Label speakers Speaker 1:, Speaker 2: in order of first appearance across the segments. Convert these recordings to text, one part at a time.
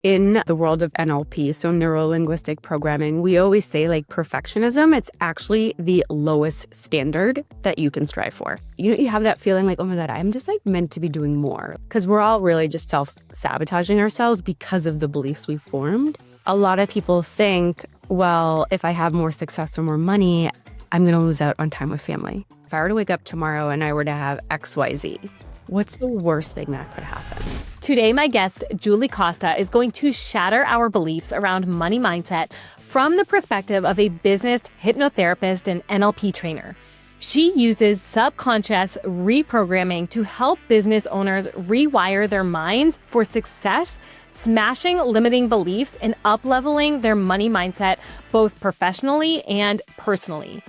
Speaker 1: In the world of NLP, so neuro-linguistic programming, we always say like perfectionism, it's actually the lowest standard that you can strive for. You have that feeling like, oh my God, I'm just like meant to be doing more. Because we're all really just self-sabotaging ourselves because of the beliefs we formed. A lot of people think, well, if I have more success or more money, I'm going to lose out on time with family. If I were to wake up tomorrow and I were to have XYZ, what's the worst thing that could happen?
Speaker 2: Today, my guest, Julie Costa, is going to shatter our beliefs around money mindset from the perspective of a business hypnotherapist and NLP trainer. She uses subconscious reprogramming to help business owners rewire their minds for success, smashing limiting beliefs and up-leveling their money mindset both professionally and personally.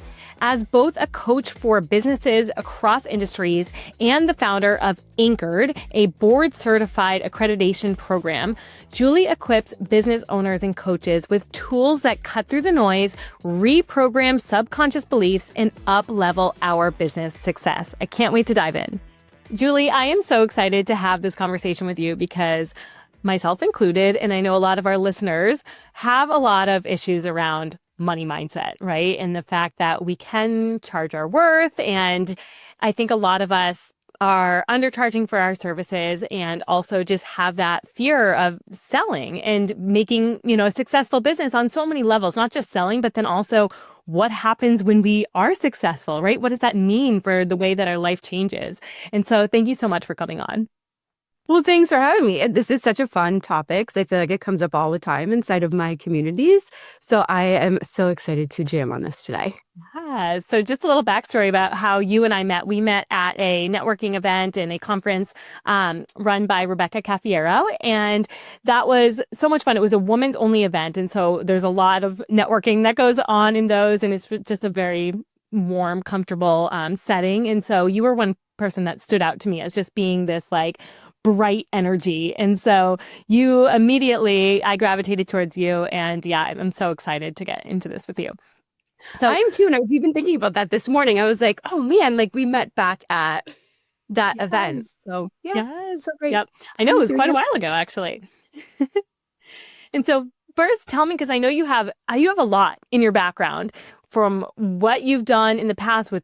Speaker 2: As both a coach for businesses across industries and the founder of Anchored, a board-certified accreditation program, Julie equips business owners and coaches with tools that cut through the noise, reprogram subconscious beliefs, and up-level our business success. I can't wait to dive in. Julie, I am so excited to have this conversation with you because myself included, and I know a lot of our listeners have a lot of issues around money mindset, right? And the fact that we can charge our worth. And I think a lot of us are undercharging for our services and also just have that fear of selling and making, a successful business on so many levels, not just selling, but then also what happens when we are successful, right? What does that mean for the way that our life changes? And so thank you so much for coming on.
Speaker 1: Well, thanks for having me. This is such a fun topic because I feel like it comes up all the time inside of my communities. So I am so excited to jam on this today.
Speaker 2: Yeah. So just a little backstory about how you and I met. We met at a networking event and a conference run by Rebecca Caffiero. And that was so much fun. It was a women's only event. And so there's a lot of networking that goes on in those. And it's just a very warm, comfortable setting. And so you were one person that stood out to me as just being this like bright energy. And so I gravitated towards you. And yeah, I'm so excited to get into this with you.
Speaker 1: So I am too. And I was even thinking about that this morning. I was like, oh man, like we met back at that event. So
Speaker 2: yeah,
Speaker 1: so great.
Speaker 2: Yep. I know it was quite a while ago, actually. And so first tell me, because I know you have a lot in your background from what you've done in the past with,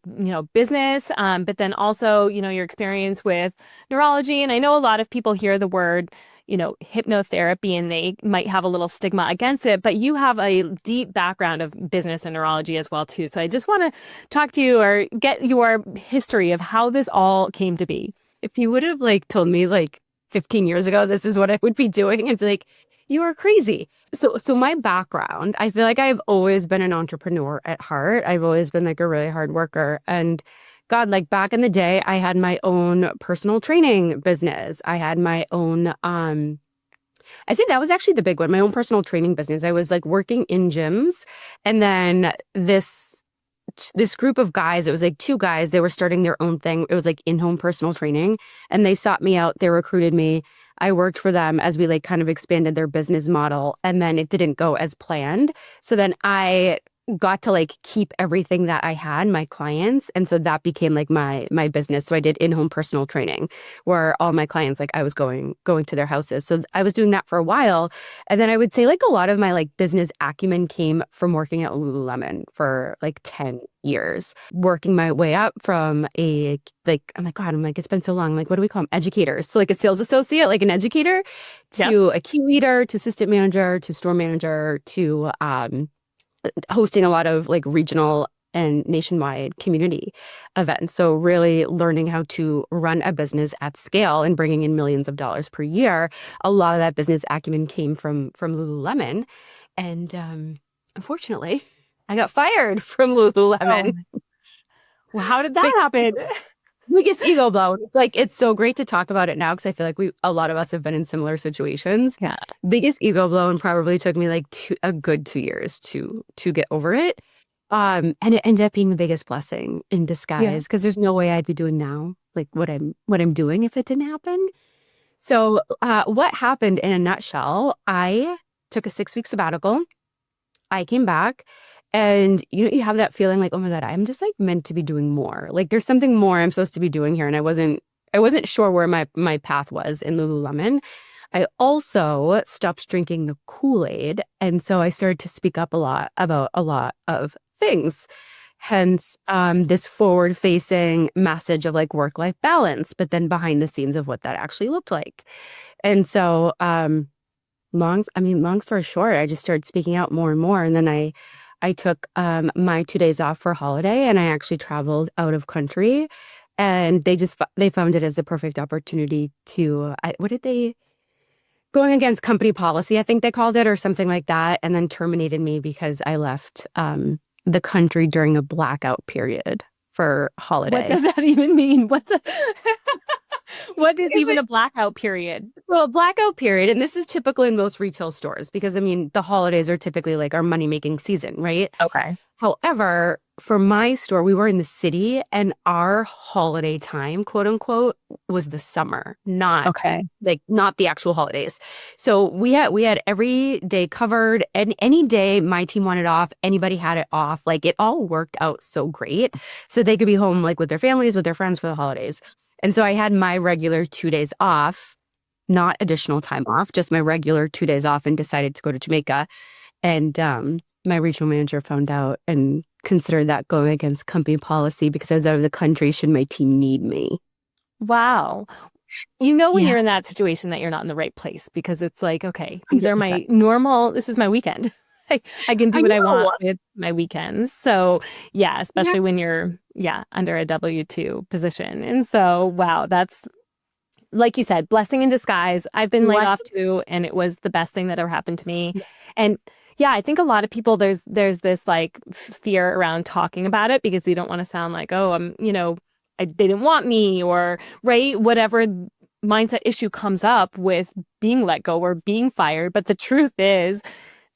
Speaker 2: business, but then also, your experience with neurology. And I know a lot of people hear the word, hypnotherapy, and they might have a little stigma against it, but you have a deep background of business and neurology as well, too. So I just want to talk to you or get your history of how this all came to be.
Speaker 1: If you would have told me 15 years ago, this is what I would be doing, I'd be like, you are crazy. So my background, I feel like I've always been an entrepreneur at heart. I've always been a really hard worker. And God, back in the day, I had my own personal training business. I had my own, I think that was actually the big one, my own personal training business. I was working in gyms. And then this group of guys, it was two guys, they were starting their own thing. It was in-home personal training. And they sought me out. They recruited me. I worked for them as we kind of expanded their business model, and then it didn't go as planned. So then I got to keep everything that I had, my clients. And so that became my business. So I did in-home personal training where all my clients, I was going to their houses. So I was doing that for a while. And then I would say a lot of my business acumen came from working at Lululemon for 10 years, working my way up from a, it's been so long. What do we call them? Educators. So a sales associate, an educator, to a key leader, to assistant manager, to store manager, to, hosting a lot of regional and nationwide community events. So really learning how to run a business at scale and bringing in millions of dollars per year. A lot of that business acumen came from Lululemon. And unfortunately, I got fired from Lululemon.
Speaker 2: Oh. Well, how did that happen?
Speaker 1: Biggest ego blow. It's so great to talk about it now because I feel like a lot of us have been in similar situations.
Speaker 2: Yeah.
Speaker 1: Biggest ego blow, and probably took me a good 2 years to get over it. And it ended up being the biggest blessing in disguise because there's no way I'd be doing now what I'm doing if it didn't happen. So what happened in a nutshell, I took a 6-week sabbatical. I came back. And you have that feeling oh my God, I'm just meant to be doing more. There's something more I'm supposed to be doing here. And I wasn't sure where my path was in Lululemon. I also stopped drinking the Kool-Aid. And so I started to speak up a lot about a lot of things. Hence, this forward-facing message of like work-life balance, but then behind the scenes of what that actually looked like. And so, long story short, I just started speaking out more and more. And then I took my 2 days off for holiday, and I actually traveled out of country. And they found it as the perfect opportunity to, what did they, going against company policy, I think they called it, or something like that, and then terminated me because I left the country during a blackout period for holiday.
Speaker 2: What does that even mean? What is even a blackout period?
Speaker 1: Well, a blackout period, and this is typical in most retail stores because, I mean, the holidays are typically like our money-making season, right?
Speaker 2: Okay.
Speaker 1: However, for my store, we were in the city, and our holiday time, quote unquote, was the summer, not the actual holidays. So we had every day covered, and any day my team wanted off, anybody had it off. Like, it all worked out so great. So they could be home like with their families, with their friends for the holidays. And so I had my regular 2 days off, not additional time off, just my regular 2 days off, and decided to go to Jamaica. And my regional manager found out and considered that going against company policy because I was out of the country should my team need me.
Speaker 2: Wow. You know, when you're in that situation that you're not in the right place, because it's like, okay, these 100%. Are my normal, this is my weekend. I can do what I want with my weekends. So yeah, especially when you're, under a W-2 position. And so, wow, that's, like you said, blessing in disguise. I've been laid off too, and it was the best thing that ever happened to me. Yes. And yeah, I think a lot of people, there's this like fear around talking about it because you don't want to sound like, oh, they didn't want me, or right, whatever mindset issue comes up with being let go or being fired. But the truth is,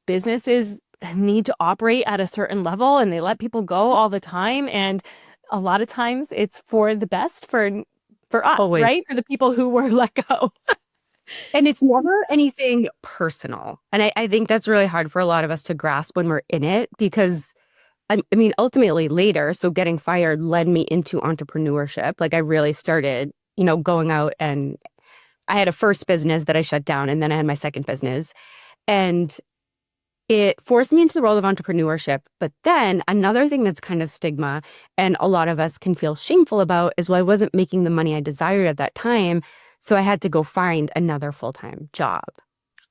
Speaker 2: businesses need to operate at a certain level, and they let people go all the time. And a lot of times it's for the best for us, always. Right? For the people who were let go.
Speaker 1: And it's never anything personal. And I think that's really hard for a lot of us to grasp when we're in it, because I mean, ultimately later, so getting fired led me into entrepreneurship. Like, I really started, going out, and I had a first business that I shut down, and then I had my second business, and it forced me into the world of entrepreneurship. But then another thing that's kind of stigma, and a lot of us can feel shameful about, is, well, I wasn't making the money I desired at that time. So I had to go find another full-time job.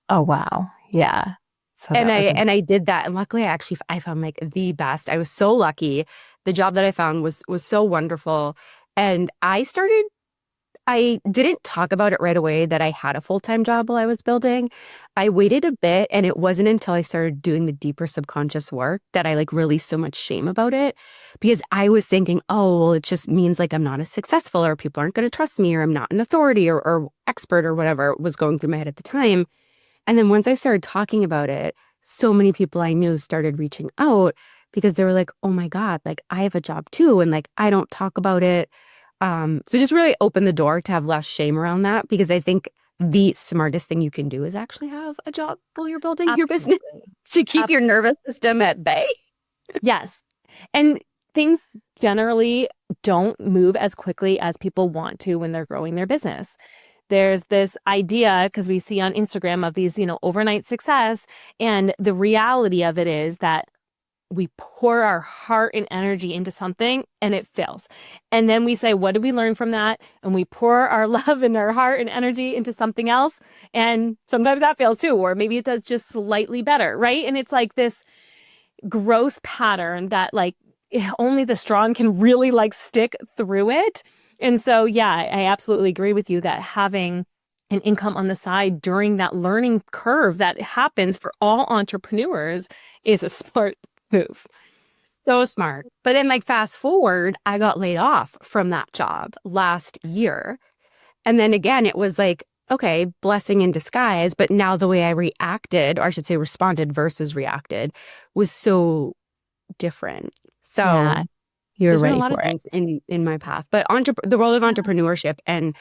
Speaker 2: Oh, wow. Yeah.
Speaker 1: So I did that. And luckily, I found like the best. I was so lucky. The job that I found was so wonderful. And I didn't talk about it right away that I had a full-time job while I was building. I waited a bit, and it wasn't until I started doing the deeper subconscious work that I like released so much shame about it, because I was thinking, oh, well, it just means like I'm not as successful, or people aren't going to trust me, or I'm not an authority or expert, or whatever was going through my head at the time. And then once I started talking about it, so many people I knew started reaching out because they were like, oh my God, like I have a job too. And like, I don't talk about it. So just really open the door to have less shame around that, because I think the smartest thing you can do is actually have a job while you're building your business to keep your nervous system at bay.
Speaker 2: Yes. And things generally don't move as quickly as people want to when they're growing their business. There's this idea, because we see on Instagram, of these, overnight success. And the reality of it is that we pour our heart and energy into something and it fails. And then we say, what did we learn from that? And we pour our love and our heart and energy into something else. And sometimes that fails too, or maybe it does just slightly better, right? And it's like this growth pattern that like only the strong can really like stick through it. And so, yeah, I absolutely agree with you that having an income on the side during that learning curve that happens for all entrepreneurs is a smart move.
Speaker 1: So smart. But then like fast forward, I got laid off from that job last year. And then again, it was like, okay, blessing in disguise. But now the way I reacted, or I should say responded versus reacted, was so different. So yeah, you're ready for it in my path. But the world of entrepreneurship and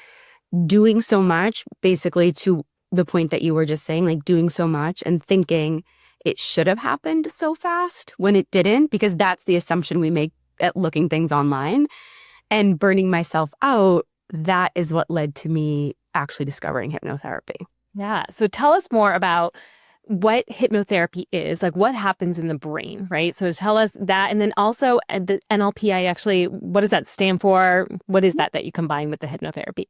Speaker 1: doing so much, basically to the point that you were just saying, like doing so much and thinking it should have happened so fast when it didn't, because that's the assumption we make at looking things online, and burning myself out. That is what led to me actually discovering hypnotherapy.
Speaker 2: Yeah. So tell us more about what hypnotherapy is, like what happens in the brain, right? So tell us that. And then also the NLP, what does that stand for? What is that you combine with the hypnotherapy?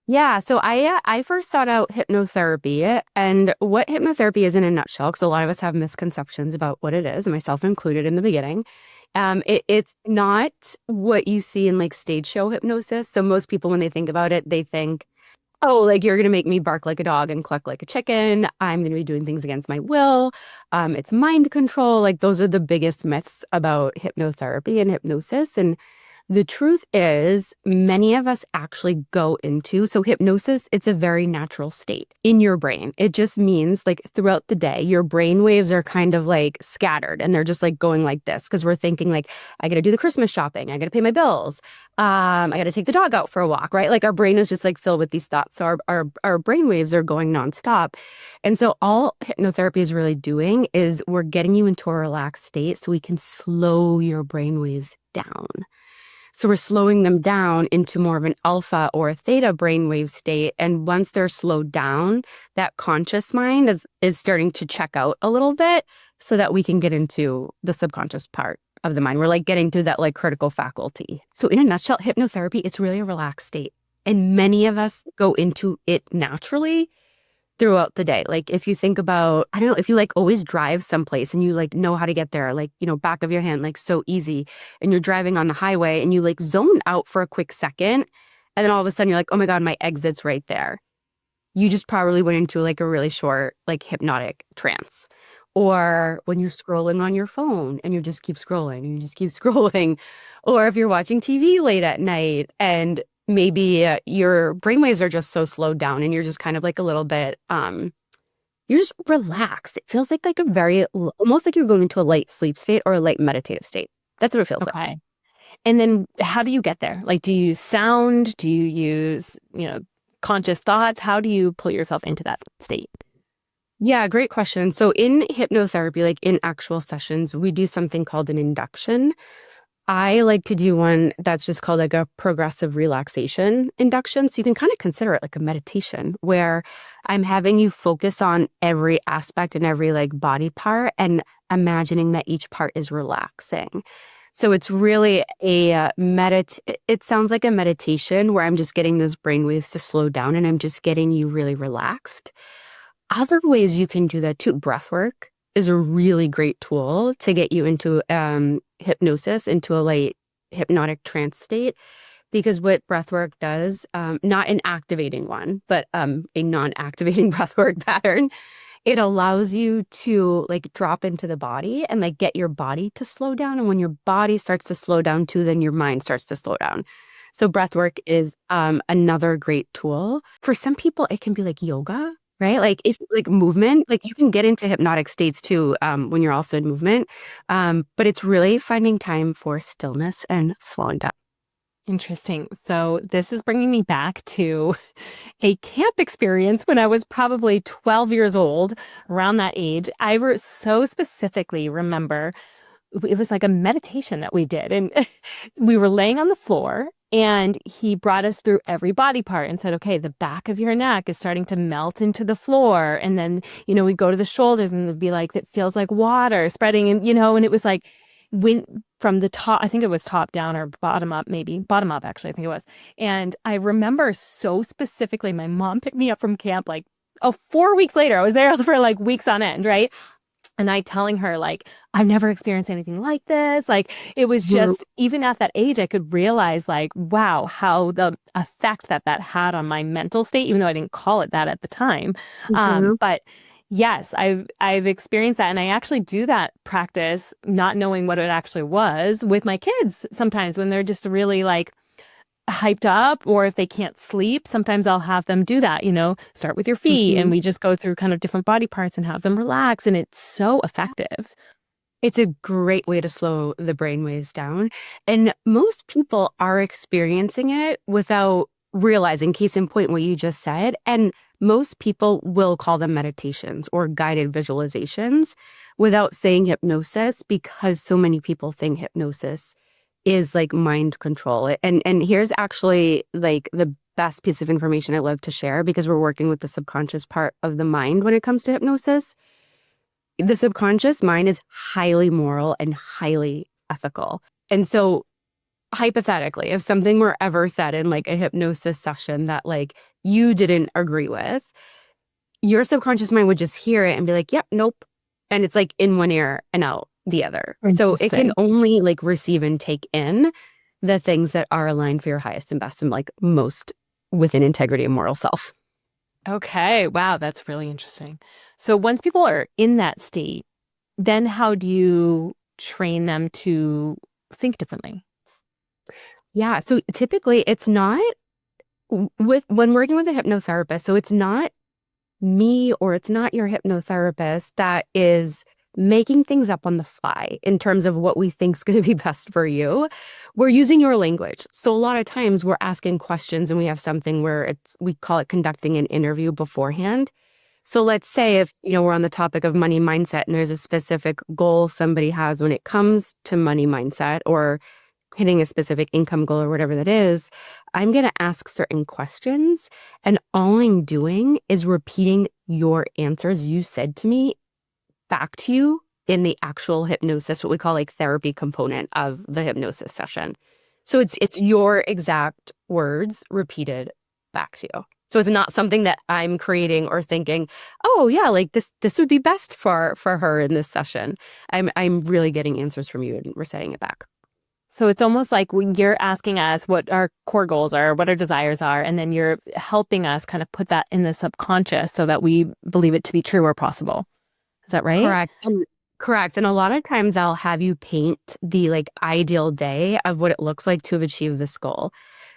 Speaker 1: Yeah, so I first sought out hypnotherapy, and what hypnotherapy is in a nutshell, because a lot of us have misconceptions about what it is, myself included in the beginning. It's not what you see in like stage show hypnosis. So most people, when they think about it, they think, oh, like you're gonna make me bark like a dog and cluck like a chicken. I'm gonna be doing things against my will. It's mind control. Like those are the biggest myths about hypnotherapy and hypnosis. And the truth is, many of us actually go into, so hypnosis, it's a very natural state in your brain. It just means like throughout the day, your brain waves are kind of like scattered and they're just like going like this because we're thinking like, I got to do the Christmas shopping. I got to pay my bills. I got to take the dog out for a walk, right? Like our brain is just like filled with these thoughts. So our brain waves are going nonstop. And so all hypnotherapy is really doing is we're getting you into a relaxed state so we can slow your brain waves down. So we're slowing them down into more of an alpha or a theta brainwave state. And once they're slowed down, that conscious mind is starting to check out a little bit so that we can get into the subconscious part of the mind. We're like getting through that like critical faculty. So in a nutshell, hypnotherapy, it's really a relaxed state. And many of us go into it naturally throughout the day. Like if you think about, I don't know, if you like always drive someplace and you like know how to get there, like, back of your hand, like so easy, and you're driving on the highway and you like zone out for a quick second. And then all of a sudden you're like, oh my God, my exit's right there. You just probably went into like a really short, like hypnotic trance. Or when you're scrolling on your phone and you just keep scrolling and you just keep scrolling. Or if you're watching TV late at night and maybe your brainwaves are just so slowed down and you're just kind of like a little bit, you're just relaxed. It feels like a very, almost like you're going into a light sleep state or a light meditative state. That's what it feels like.
Speaker 2: Okay. And then how do you get there? Like, do you use sound? Do you use, conscious thoughts? How do you pull yourself into that state?
Speaker 1: Yeah, great question. So in hypnotherapy, like in actual sessions, we do something called an induction. I like to do one that's just called like a progressive relaxation induction. So you can kind of consider it like a meditation where I'm having you focus on every aspect and every like body part and imagining that each part is relaxing. So it's really it sounds like a meditation where I'm just getting those brain waves to slow down and I'm just getting you really relaxed. Other ways you can do that too, breath work is a really great tool to get you into hypnosis, into a light hypnotic trance state. Because what breath work does, not an activating one, but a non-activating breath work pattern, it allows you to like drop into the body and like get your body to slow down. And when your body starts to slow down too, then your mind starts to slow down. So breath work is another great tool. For some people, it can be like yoga. Right? Like if like movement, like you can get into hypnotic states too when you're also in movement. But it's really finding time for stillness and slowing down.
Speaker 2: Interesting. So this is bringing me back to a camp experience when I was probably 12 years old, around that age. So specifically remember it was like a meditation that we did. And we were laying on the floor and he brought us through every body part and said, okay, the back of your neck is starting to melt into the floor. And then, we go to the shoulders and it'd be like, it feels like water spreading. And, and it was like, when from the top, I think it was top down or bottom up, maybe bottom up, actually, I think it was. And I remember so specifically, my mom picked me up from camp, 4 weeks later. I was there for like weeks on end. Right. And I telling her, like, I've never experienced anything like this. Like, it was just, even at that age, I could realize, like, wow, how the effect that had on my mental state, even though I didn't call it that at the time. But yes, I've experienced that. And I actually do that practice, not knowing what it actually was, with my kids sometimes when they're just really like hyped up, or if they can't sleep, sometimes I'll have them do that, start with your feet and we just go through kind of different body parts and have them relax. And it's so effective.
Speaker 1: It's a great way to slow the brain waves down. And most people are experiencing it without realizing, case in point, what you just said. And most people will call them meditations or guided visualizations without saying hypnosis, because so many people think hypnosis is like mind control. And here's actually like the best piece of information I love to share, because we're working with the subconscious part of the mind when it comes to hypnosis. The subconscious mind is highly moral and highly ethical. And so hypothetically, if something were ever said in like a hypnosis session that like you didn't agree with, your subconscious mind would just hear it and be like, yep, nope. And it's like in one ear and out the other. So it can only like receive and take in the things that are aligned for your highest and best and like most within integrity and moral self.
Speaker 2: Okay. Wow. That's really interesting. So once people are in that state, then how do you train them to think differently?
Speaker 1: Yeah. So typically it's not when working with a hypnotherapist. So it's not me or it's not your hypnotherapist that is making things up on the fly in terms of what we think is going to be best for you. We're using your language. So a lot of times we're asking questions and we have something where we call it conducting an interview beforehand. So let's say if, we're on the topic of money mindset and there's a specific goal somebody has when it comes to money mindset or hitting a specific income goal or whatever that is, I'm going to ask certain questions. And all I'm doing is repeating your answers you said to me back to you in the actual hypnosis, what we call like therapy component of the hypnosis session. So it's your exact words repeated back to you. So it's not something that I'm creating or thinking, oh yeah, like this would be best for her in this session. I'm really getting answers from you and reciting it back.
Speaker 2: So it's almost like when you're asking us what our core goals are, what our desires are, and then you're helping us kind of put that in the subconscious so that we believe it to be true or possible. Is that right?
Speaker 1: Correct. And a lot of times I'll have you paint the like ideal day of what it looks like to have achieved this goal.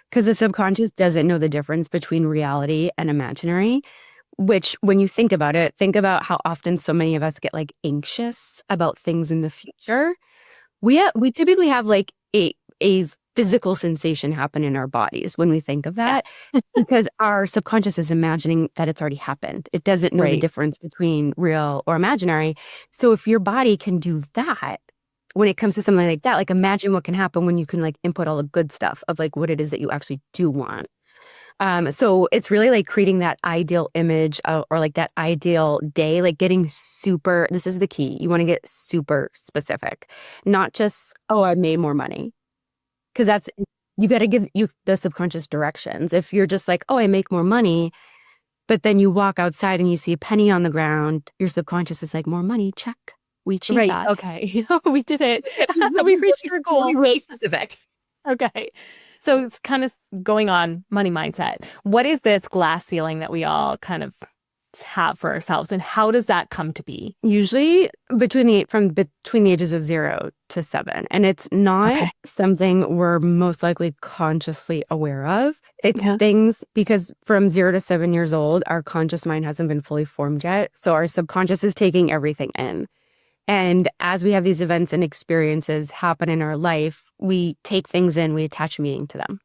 Speaker 1: Because the subconscious doesn't know the difference between reality and imaginary, which when you think about it, think about how often so many of us get like anxious about things in the future. We typically have like a physical sensation happen in our bodies when we think of that because our subconscious is imagining that it's already happened. It doesn't know the difference between real or imaginary. So if your body can do that, when it comes to something like that, like imagine what can happen when you can like input all the good stuff of like what it is that you actually do want. So it's really like creating that ideal image or like that ideal day, like getting super, this is the key. You want to get super specific, not just, oh, I made more money. Because you got to give you the subconscious directions. If you're just like, oh, I make more money, but then you walk outside and you see a penny on the ground, your subconscious is like, more money, check. We achieved that.
Speaker 2: Okay. We did it. We reached our goal.
Speaker 1: Really specific.
Speaker 2: Okay. So it's kind of going on money mindset. What is this glass ceiling that we all kind of have for ourselves, and how does that come to be?
Speaker 1: Usually between the ages of 0 to 7. And it's not something we're most likely consciously aware of. It's things because from 0 to 7 years old, our conscious mind hasn't been fully formed yet. So our subconscious is taking everything in. And as we have these events and experiences happen in our life, we take things in, we attach meaning to them.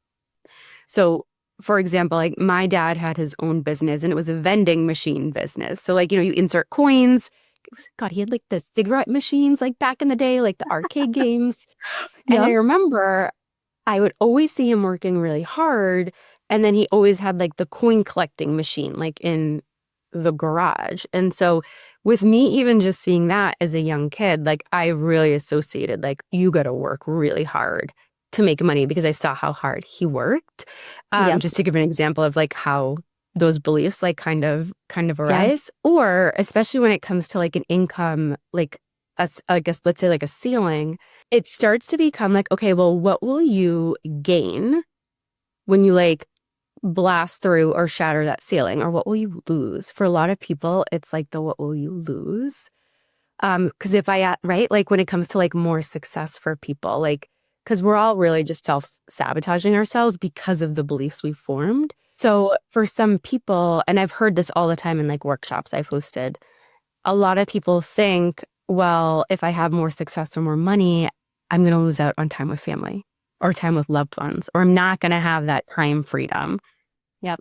Speaker 1: So for example, like my dad had his own business and it was a vending machine business. So like, you insert coins. God, he had like the cigarette machines like back in the day, like the arcade games. And I remember I would always see him working really hard. And then he always had like the coin collecting machine like in the garage. And so with me, even just seeing that as a young kid, like I really associated like you got to work really hard to make money because I saw how hard he worked. Just to give an example of like how those beliefs like kind of arise, or especially when it comes to like an income, like I guess let's say like a ceiling, it starts to become like, okay, well, what will you gain when you like blast through or shatter that ceiling, or what will you lose? For a lot of people, it's like the what will you lose? Because if right, like when it comes to like more success for people, like because we're all really just self-sabotaging ourselves because of the beliefs we formed. So for some people, and I've heard this all the time in like workshops I've hosted, a lot of people think, well, if I have more success or more money, I'm going to lose out on time with family or time with loved ones, or I'm not going to have that time freedom.
Speaker 2: Yep.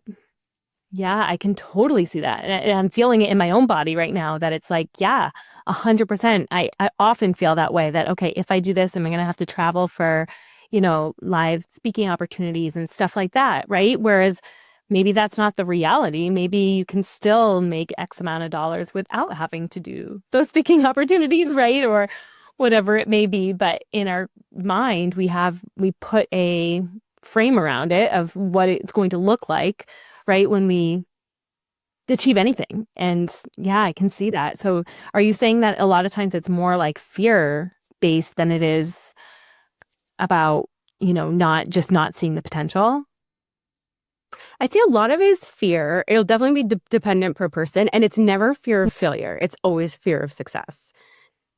Speaker 2: Yeah, I can totally see that. And I'm feeling it in my own body right now that it's like, 100%. I often feel that way that, okay, if I do this, am I going to have to travel for, live speaking opportunities and stuff like that, right? Whereas maybe that's not the reality. Maybe you can still make X amount of dollars without having to do those speaking opportunities, right? Or whatever it may be. But in our mind, we put a frame around it of what it's going to look like, right? When we achieve anything. And yeah, I can see that. So are you saying that a lot of times it's more like fear based than it is about, not seeing the potential?
Speaker 1: I see a lot of it is fear. It'll definitely be dependent per person. And it's never fear of failure. It's always fear of success.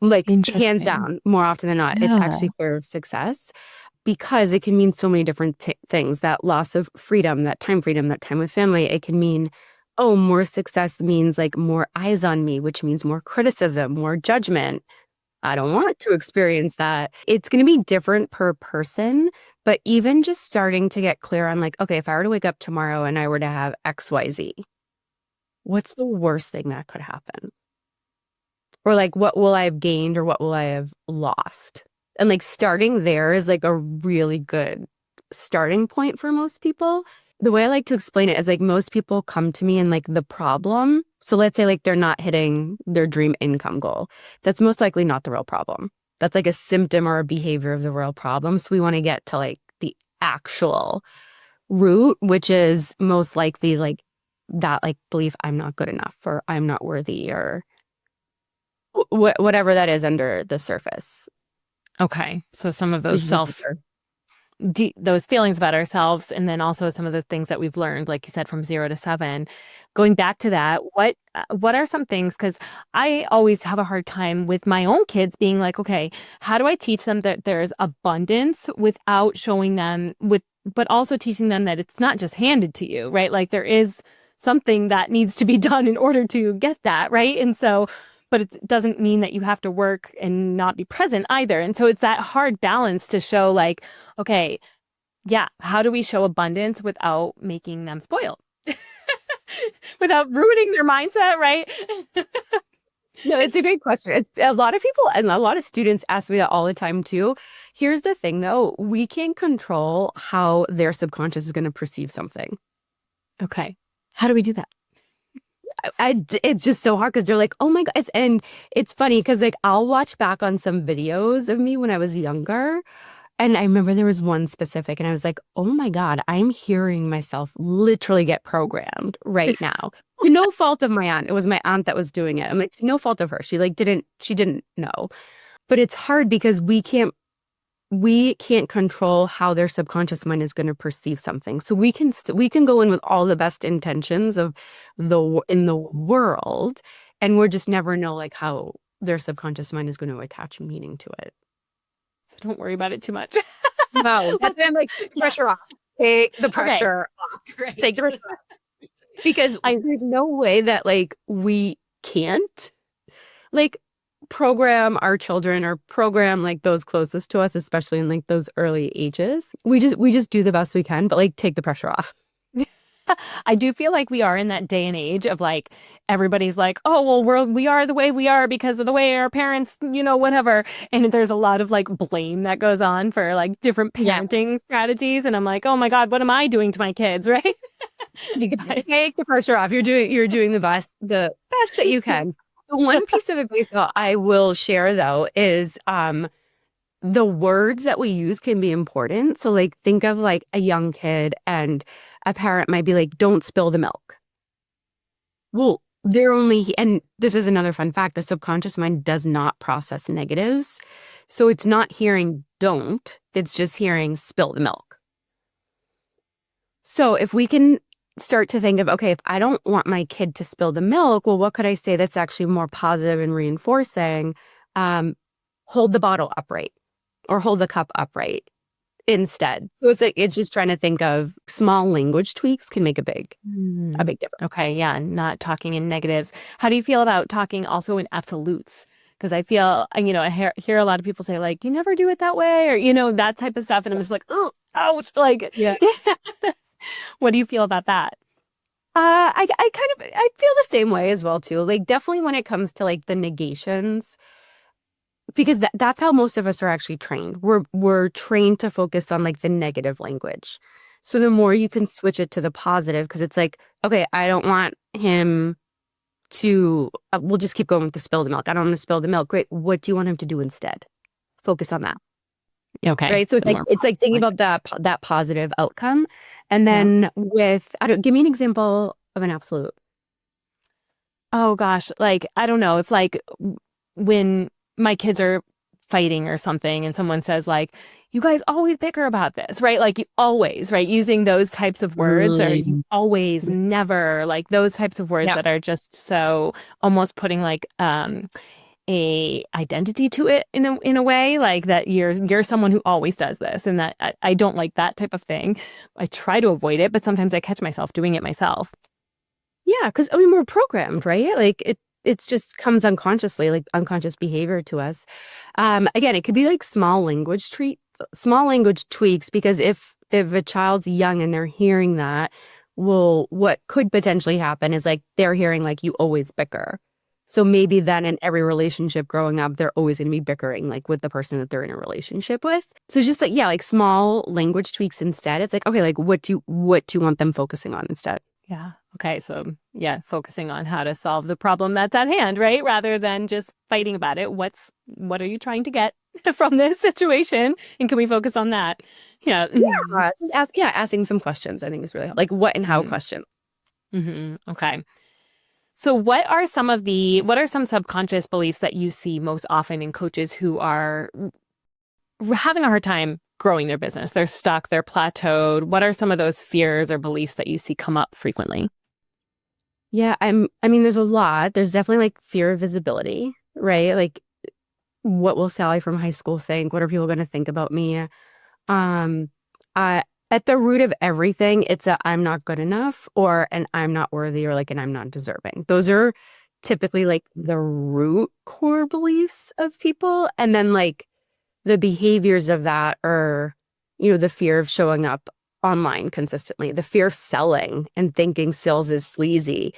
Speaker 1: Like hands down, more often than not, it's actually fear of success because it can mean so many different things. That loss of freedom, that time with family. It can mean, oh, more success means like more eyes on me, which means more criticism, more judgment. I don't want to experience that. It's going to be different per person, but even just starting to get clear on like, okay, if I were to wake up tomorrow and I were to have XYZ, what's the worst thing that could happen? Or like, what will I have gained or what will I have lost? And like starting there is like a really good starting point for most people. The way I like to explain it is like most people come to me and like the problem. So let's say like they're not hitting their dream income goal. That's most likely not the real problem. That's like a symptom or a behavior of the real problem. So we want to get to like the actual root, which is most likely like that like belief I'm not good enough or I'm not worthy or whatever that is under the surface.
Speaker 2: Okay. So some of those those feelings about ourselves, and then also some of the things that we've learned, like you said, from 0 to 7. Going back to that, what are some things? Because I always have a hard time with my own kids being like, okay, how do I teach them that there's abundance without showing them but also teaching them that it's not just handed to you, right? Like there is something that needs to be done in order to get that, right? And so, but it doesn't mean that you have to work and not be present either. And so it's that hard balance to show like, okay, yeah, how do we show abundance without making them spoiled? Without ruining their mindset, right?
Speaker 1: No, it's a great question. It's a lot of people and a lot of students ask me that all the time too. Here's the thing though, we can't control how their subconscious is going to perceive something.
Speaker 2: Okay. How do we do that?
Speaker 1: It's just so hard because they're like, oh my God. And it's funny because like I'll watch back on some videos of me when I was younger. And I remember there was one specific and I was like, oh my God, I'm hearing myself literally get programmed right now. To no fault of my aunt. It was my aunt that was doing it. I'm like, to no fault of her. She didn't know. But it's hard because we can't control how their subconscious mind is going to perceive something. So we can go in with all the best intentions of in the world, and we're just never know like how their subconscious mind is going to attach meaning to it.
Speaker 2: So don't worry about it too much.
Speaker 1: No, that's then like pressure off. Take the pressure off.
Speaker 2: Great.
Speaker 1: Take the pressure off. Because there's no way that like we can't like program our children or program like those closest to us, especially in like those early ages. We just do the best we can, but like take the pressure off.
Speaker 2: I do feel like we are in that day and age of like everybody's like, oh well, we are the way we are because of the way our parents, whatever. And there's a lot of like blame that goes on for like different parenting strategies. And I'm like, oh my God, what am I doing to my kids, right?
Speaker 1: You can take the pressure off. You're doing the best that you can. The one piece of advice I will share though is the words that we use can be important. So like think of like a young kid and a parent might be like, don't spill the milk. Well, and this is another fun fact, the subconscious mind does not process negatives. So it's not hearing don't, it's just hearing spill the milk. So if we can start to think of, okay, if I don't want my kid to spill the milk, well, what could I say that's actually more positive and reinforcing? Hold the bottle upright or hold the cup upright instead. So it's just trying to think of small language tweaks can make a big difference.
Speaker 2: Okay, yeah, not talking in negatives. How do you feel about talking also in absolutes? Because I feel, I hear a lot of people say like, you never do it that way, or, that type of stuff. And I'm just like, oh, ouch. Like, yeah. What do you feel about that?
Speaker 1: I feel the same way as well too. Like definitely when it comes to like the negations, because that's how most of us are actually trained. We're trained to focus on like the negative language. So the more you can switch it to the positive, because it's like, okay, I don't want him to, we'll just keep going with the spill the milk. I don't want to spill the milk. Great. What do you want him to do instead? Focus on that.
Speaker 2: Okay.
Speaker 1: Right. So it's like thinking about that positive outcome. And then give me an example of an absolute.
Speaker 2: Oh gosh. Like, I don't know. If like when my kids are fighting or something and someone says like, you guys always bicker about this, right? Like you always, right? Using those types of words or you always, never, like those types of words that are just so almost putting like a identity to it in a way, like that you're someone who always does this, and that I don't like that type of thing. I try to avoid it, but sometimes I catch myself doing it myself.
Speaker 1: Yeah, because I mean we're programmed, right? Like it just comes unconsciously, like unconscious behavior to us. Again, it could be like small language tweaks, because if a child's young and they're hearing that, well, what could potentially happen is like they're hearing like you always bicker. So maybe then in every relationship growing up, they're always going to be bickering like with the person that they're in a relationship with. So it's just like, yeah, like small language tweaks instead. It's like, okay, like what do you want them focusing on instead?
Speaker 2: Yeah. Okay. So yeah, focusing on how to solve the problem that's at hand, right? Rather than just fighting about it. What are you trying to get from this situation? And can we focus on that? Yeah.
Speaker 1: Yeah. Just asking some questions, I think is really like what and how questions.
Speaker 2: Okay. So what are some subconscious beliefs that you see most often in coaches who are having a hard time growing their business? They're stuck, they're plateaued. What are some of those fears or beliefs that you see come up frequently?
Speaker 1: Yeah, I mean, there's a lot. There's definitely like fear of visibility, right? Like, what will Sally from high school think? What are people going to think about me? At the root of everything, it's a I'm not good enough, or an I'm not worthy, or like an I'm not deserving. Those are typically like the root core beliefs of people. And then like the behaviors of that are, the fear of showing up online consistently, the fear of selling and thinking sales is sleazy.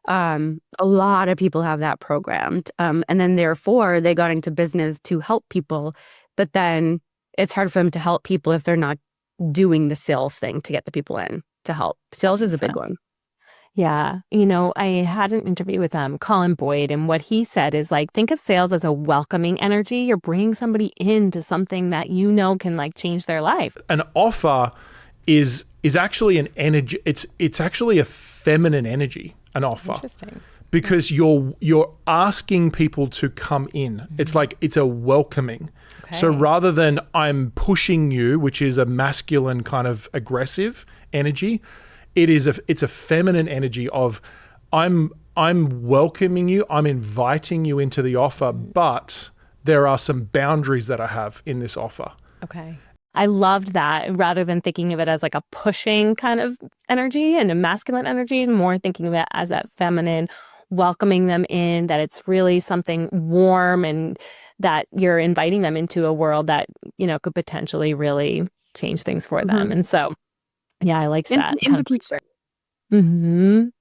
Speaker 1: A lot of people have that programmed. And then therefore they got into business to help people, but then it's hard for them to help people if they're not doing the sales thing to get the people in to help. Sales is a big one.
Speaker 2: Yeah. I had an interview with Colin Boyd, and what he said is like, think of sales as a welcoming energy. You're bringing somebody into something that can like change their life.
Speaker 3: An offer is actually an energy. It's actually a feminine energy, an offer.
Speaker 2: Interesting.
Speaker 3: Because you're asking people to come in. It's like it's a welcoming. Okay. So rather than I'm pushing you, which is a masculine kind of aggressive energy, it's a feminine energy of I'm welcoming you, I'm inviting you into the offer, but there are some boundaries that I have in this offer.
Speaker 2: Okay. I loved that, rather than thinking of it as like a pushing kind of energy and a masculine energy, more thinking of it as that feminine, welcoming them in, that it's really something warm and that you're inviting them into a world that, could potentially really change things for them. And so, yeah, I liked that.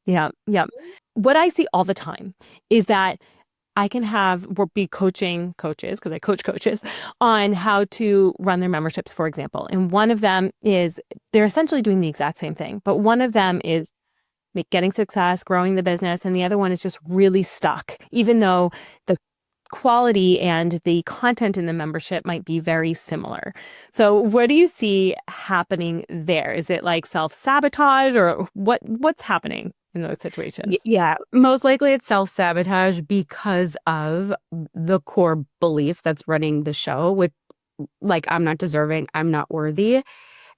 Speaker 2: Yeah. What I see all the time is that I can be coaching coaches, because I coach coaches, on how to run their memberships, for example. And one of them is, they're essentially doing the exact same thing, but one of them is getting success, growing the business, and the other one is just really stuck, even though the quality and the content in the membership might be very similar. So what do you see happening there? Is it like self-sabotage, or what's happening in those situations?
Speaker 1: Yeah, most likely it's self-sabotage because of the core belief that's running the show, with like, I'm not deserving, I'm not worthy.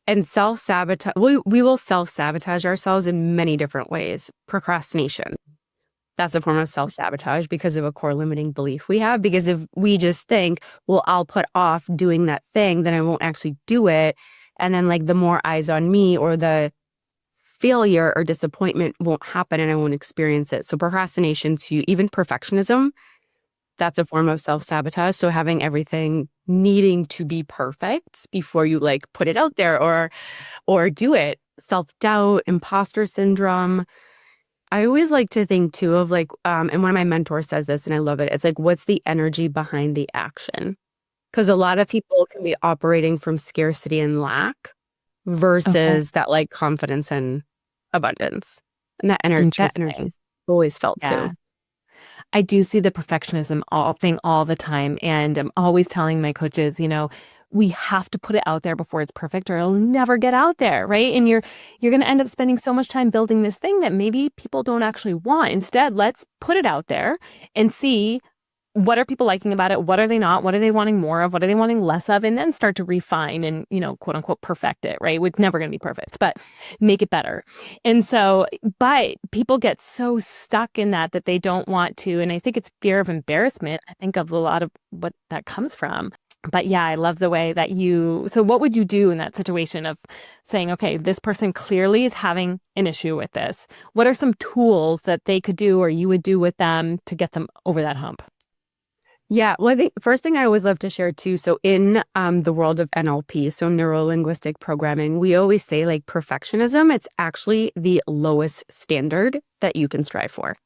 Speaker 1: And self-sabotage, we will self-sabotage ourselves in many different ways. Procrastination, that's a form of self-sabotage because of a core limiting belief we have. Because if we just think, well, I'll put off doing that thing, then I won't actually do it. And then like the more eyes on me, or the failure or disappointment won't happen and I won't experience it. So procrastination, to even perfectionism, that's a form of self-sabotage. So having everything needing to be perfect before you like put it out there or do it. Self-doubt, imposter syndrome, I always like to think too of like, and one of my mentors says this and I love it. It's like, what's the energy behind the action? Because a lot of people can be operating from scarcity and lack
Speaker 2: Okay.
Speaker 1: versus that like confidence and abundance. And that energy
Speaker 2: Interesting.
Speaker 1: is always felt
Speaker 2: Yeah.
Speaker 1: too.
Speaker 2: I do see the perfectionism thing all the time. And I'm always telling my coaches, we have to put it out there before it's perfect or it'll never get out there, right? And you're going to end up spending so much time building this thing that maybe people don't actually want. Instead, let's put it out there and see what are people liking about it? What are they not? What are they wanting more of? What are they wanting less of? And then start to refine and, quote unquote, perfect it, right? It's never going to be perfect, but make it better. And so, but people get so stuck in that they don't want to. And I think it's fear of embarrassment. I think of a lot of what that comes from. But yeah, I love the way that so what would you do in that situation of saying, okay, this person clearly is having an issue with this. What are some tools that they could do or you would do with them to get them over that hump?
Speaker 1: Yeah, well, I think first thing I always love to share too. So in the world of NLP, so neuro linguistic programming, we always say like perfectionism, it's actually the lowest standard that you can strive for.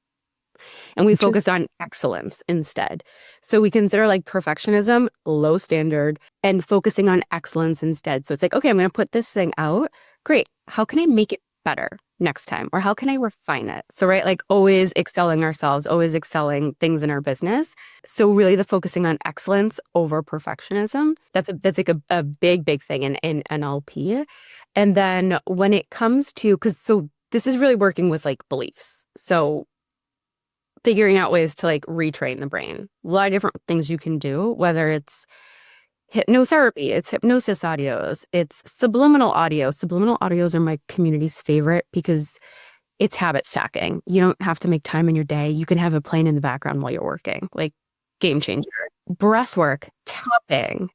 Speaker 1: And we focus on excellence instead. So we consider like perfectionism, low standard, and focusing on excellence instead. So it's like, okay, I'm going to put this thing out. Great. How can I make it better next time? Or how can I refine it? So, right, like always excelling ourselves, always excelling things in our business. So really the focusing on excellence over perfectionism, that's like a big, big thing in NLP. And then when it comes to, so this is really working with like beliefs. So figuring out ways to like retrain the brain. A lot of different things you can do, whether it's hypnotherapy, it's hypnosis audios, it's subliminal audio. Subliminal audios are my community's favorite because it's habit stacking. You don't have to make time in your day. You can have a playing in the background while you're working, like game changer. Breath work, tapping.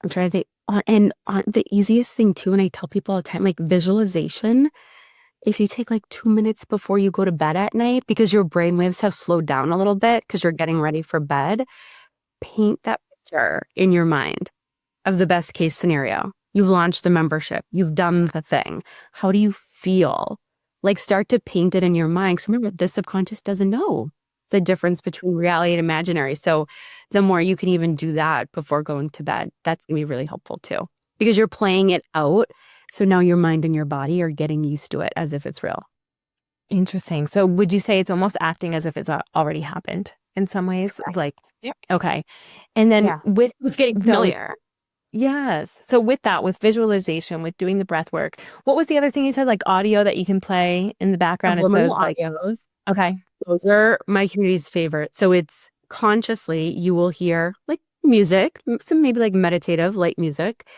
Speaker 1: I'm trying to think. On the easiest thing too, and I tell people all the time, like visualization. If you take like 2 minutes before you go to bed at night, because your brain waves have slowed down a little bit because you're getting ready for bed, paint that picture in your mind of the best case scenario. You've launched the membership. You've done the thing. How do you feel? Like start to paint it in your mind. Because remember, the subconscious doesn't know the difference between reality and imaginary. So the more you can even do that before going to bed, that's going to be really helpful too. Because you're playing it out. So now your mind and your body are getting used to it as if it's real.
Speaker 2: Interesting. So would you say it's almost acting as if it's already happened in some ways?
Speaker 1: Correct.
Speaker 2: Like,
Speaker 1: Yep.
Speaker 2: okay. And then with
Speaker 1: It's getting familiar.
Speaker 2: Yes. So with that, with visualization, with doing the breath work, what was the other thing you said? Like audio that you can play in the background? It says
Speaker 1: Subliminal
Speaker 2: like,
Speaker 1: audios.
Speaker 2: okay.
Speaker 1: Those are my community's favorite. So it's consciously, you will hear like music, some maybe like meditative light music.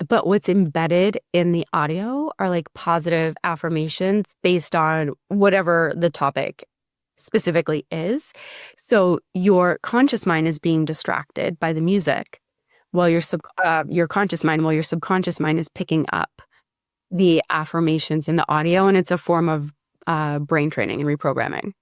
Speaker 1: But what's embedded in the audio are like positive affirmations based on whatever the topic specifically is. So your conscious mind is being distracted by the music while your conscious mind, while your subconscious mind is picking up the affirmations in the audio. And it's a form of brain training and reprogramming.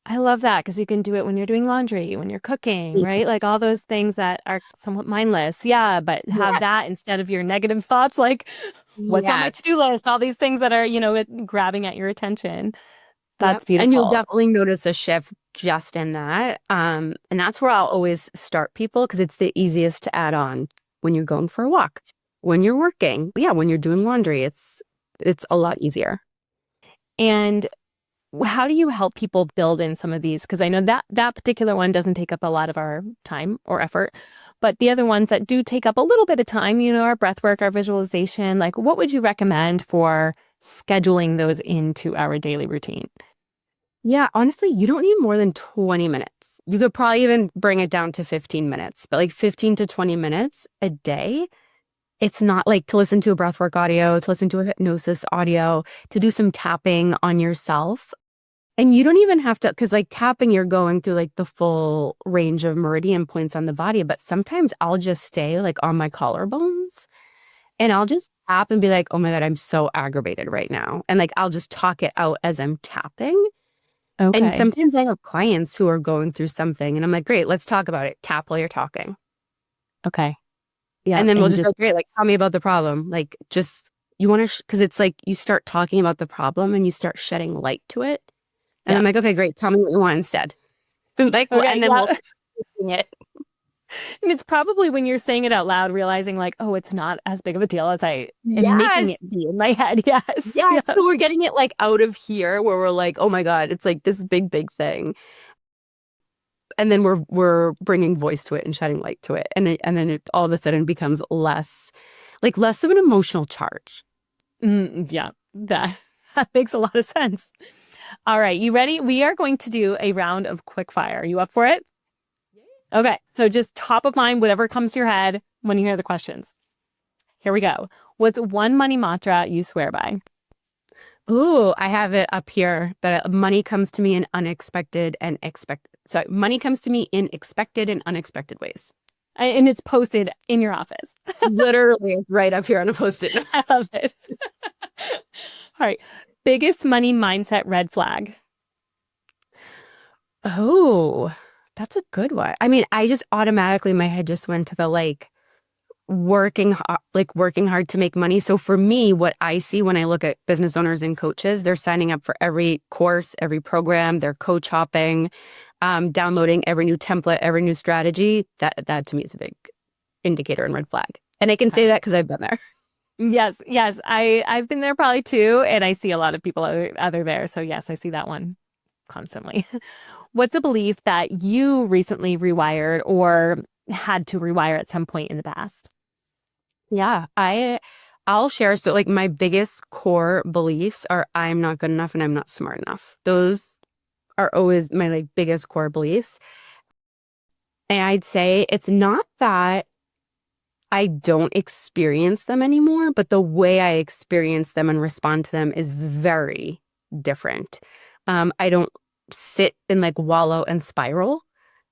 Speaker 2: I love that because you can do it when you're doing laundry, when you're cooking, right? Like all those things that are somewhat mindless. Yeah, but have
Speaker 1: Yes.
Speaker 2: that instead of your negative thoughts, like what's on my
Speaker 1: Yes.
Speaker 2: to-do list, all these things that are, grabbing at your attention. That's
Speaker 1: Yep. And you'll
Speaker 2: beautiful.
Speaker 1: definitely notice a shift just in that. And that's where I'll always start people because it's the easiest to add on when you're going for a walk, when you're working. Yeah, when you're doing laundry, it's a lot easier.
Speaker 2: And how do you help people build in some of these? Because I know that particular one doesn't take up a lot of our time or effort, but the other ones that do take up a little bit of time, our breath work, our visualization, like what would you recommend for scheduling those into our daily routine?
Speaker 1: Yeah, honestly, you don't need more than 20 minutes. You could probably even bring it down to 15 minutes, but like 15 to 20 minutes a day. It's not like to listen to a breathwork audio, to listen to a hypnosis audio, to do some tapping on yourself. And you don't even have to, because like tapping, you're going through like the full range of meridian points on the body. But sometimes I'll just stay like on my collarbones and I'll just tap and be like, oh my God, I'm so aggravated right now. And like, I'll just talk it out as I'm tapping.
Speaker 2: Okay.
Speaker 1: And sometimes I have clients who are going through something and I'm like, great, let's talk about it. Tap while you're talking.
Speaker 2: Okay. Yeah.
Speaker 1: And then we'll just go, great, like, tell me about the problem. Like, just you want to, because it's like you start talking about the problem and you start shedding light to it. And I'm like, okay, great. Tell me what you want instead. Like,
Speaker 2: Okay,
Speaker 1: and then we'll doing it.
Speaker 2: And it's probably when you're saying it out loud, realizing like, oh, it's not as big of a deal as I am making it be in my head. Yes.
Speaker 1: Yeah. So we're getting it like out of here where we're like, oh my God, it's like this big thing. And then we're bringing voice to it and shedding light to it. And then it all of a sudden becomes less of an emotional charge.
Speaker 2: Yeah, that makes a lot of sense. All right, you ready? We are going to do a round of quick fire. Are you up for it? Okay, so just top of mind, whatever comes to your head when you hear the questions. Here we go. What's one money mantra you swear by?
Speaker 1: Ooh, I have it up here that money comes to me in money comes to me in expected and unexpected ways.
Speaker 2: And it's posted in your office.
Speaker 1: Literally right up here on a Post-it.
Speaker 2: I love it. All right. Biggest money mindset red flag.
Speaker 1: Oh, that's a good one. I mean, I just automatically, my head just went to the working hard to make money. So for me, what I see when I look at business owners and coaches, they're signing up for every course, every program, they're coach hopping, downloading every new template, every new strategy. That to me is a big indicator and red flag. And I can say that because I've been there.
Speaker 2: Yes. I've been there probably too. And I see a lot of people other there. So yes, I see that one constantly. What's a belief that you recently rewired or had to rewire at some point in the past?
Speaker 1: Yeah, I'll share. So like my biggest core beliefs are I'm not good enough and I'm not smart enough. Those are always my biggest core beliefs. And I'd say it's not that I don't experience them anymore, but the way I experience them and respond to them is very different. I don't sit and wallow and spiral.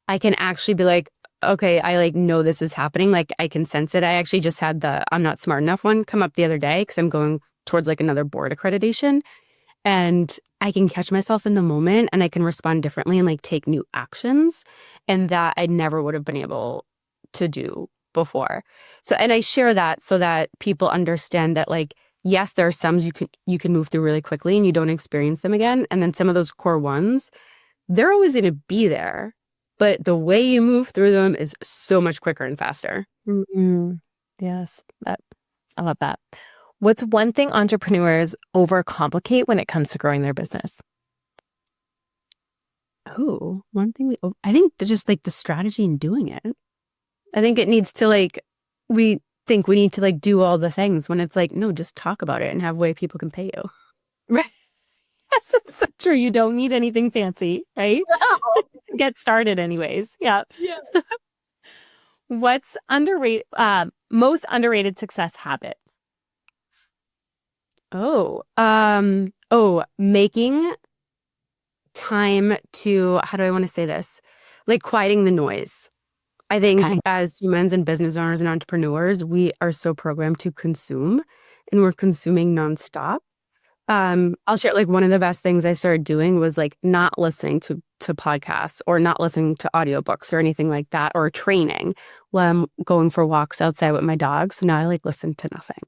Speaker 1: I can actually be like, okay, I know this is happening. I can sense it. I actually just had the I'm not smart enough one come up the other day because I'm going towards another board accreditation. And I can catch myself in the moment and I can respond differently and take new actions. And that I never would have been able to do before. So, and I share that so that people understand that yes, there are some you can move through really quickly and you don't experience them again. And then some of those core ones, they're always going to be there. But the way you move through them is so much quicker and faster.
Speaker 2: Mm-hmm. Yes, I love that. What's one thing entrepreneurs overcomplicate when it comes to growing their business?
Speaker 1: Oh, one thing I think just the strategy in doing it. I think it needs to we think we need to do all the things when it's no, just talk about it and have a way people can pay you.
Speaker 2: Right. That's so true. You don't need anything fancy, right?
Speaker 1: No.
Speaker 2: To get started anyways. Yeah. What's underrated, most underrated success habit?
Speaker 1: Making time to, how do I want to say this? Quieting the noise. I think as humans and business owners and entrepreneurs, we are so programmed to consume and we're consuming nonstop. I'll share one of the best things I started doing was not listening to podcasts or not listening to audiobooks or anything like that or training when I'm going for walks outside with my dog. So now I listen to nothing.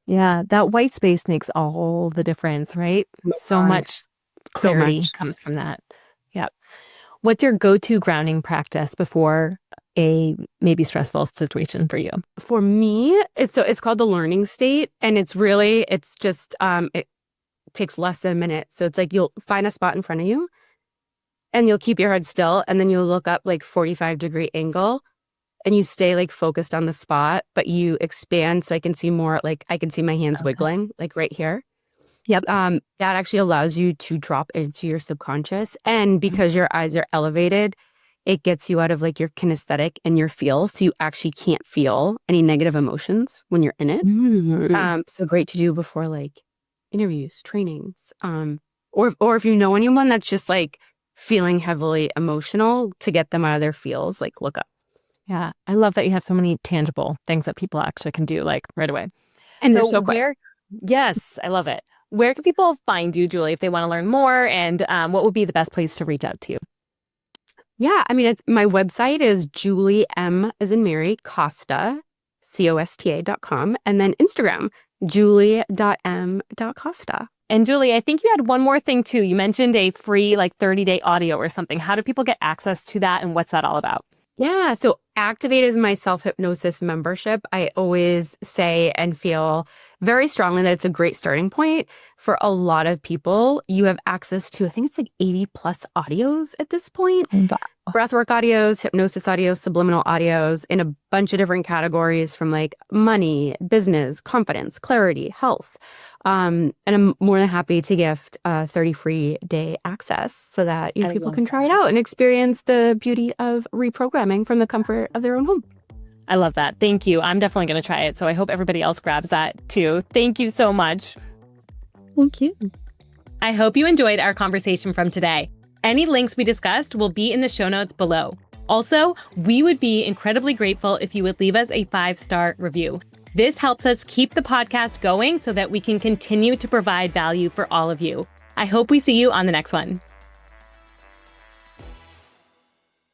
Speaker 2: Yeah, that white space makes all the difference, right? So much clarity comes from that. Yep. What's your go-to grounding practice before a maybe stressful situation for you?
Speaker 1: For me, it's called the learning state, and it takes less than a minute. So it's you'll find a spot in front of you, and you'll keep your head still, and then you'll look up 45-degree angle. And you stay focused on the spot, but you expand so I can see more. I can see my hands wiggling right here.
Speaker 2: Yep.
Speaker 1: That actually allows you to drop into your subconscious. And because your eyes are elevated, it gets you out of your kinesthetic and your feel. So you actually can't feel any negative emotions when you're in it.
Speaker 2: Mm-hmm.
Speaker 1: So great to do before interviews, trainings. Or if you know anyone that's just feeling heavily emotional, to get them out of their feels, look up.
Speaker 2: Yeah, I love that you have so many tangible things that people actually can do right away.
Speaker 1: And they're so quick.
Speaker 2: Yes, I love it. Where can people find you, Julie, if they want to learn more? And what would be the best place to reach out to you?
Speaker 1: Yeah, I mean, my website is Julie M as in Mary Costa, COSTA.com, and then Instagram, julie.m.costa.
Speaker 2: And Julie, I think you had one more thing too. You mentioned a free 30-day audio or something. How do people get access to that and what's that all about?
Speaker 1: Yeah. So Activate is my self-hypnosis membership. I always say and feel very strongly that it's a great starting point for a lot of people. You have access to, I think it's 80 plus audios at this point. Breathwork audios, hypnosis audios, subliminal audios in a bunch of different categories from money, business, confidence, clarity, health. And I'm more than happy to gift 30 free day access so that people can try it out and experience the beauty of reprogramming from the comfort of their own home.
Speaker 2: I love that. Thank you. I'm definitely going to try it. So I hope everybody else grabs that too. Thank you so much.
Speaker 1: Thank you.
Speaker 2: I hope you enjoyed our conversation from today. Any links we discussed will be in the show notes below. Also, we would be incredibly grateful if you would leave us a 5-star review. This helps us keep the podcast going so that we can continue to provide value for all of you. I hope we see you on the next one.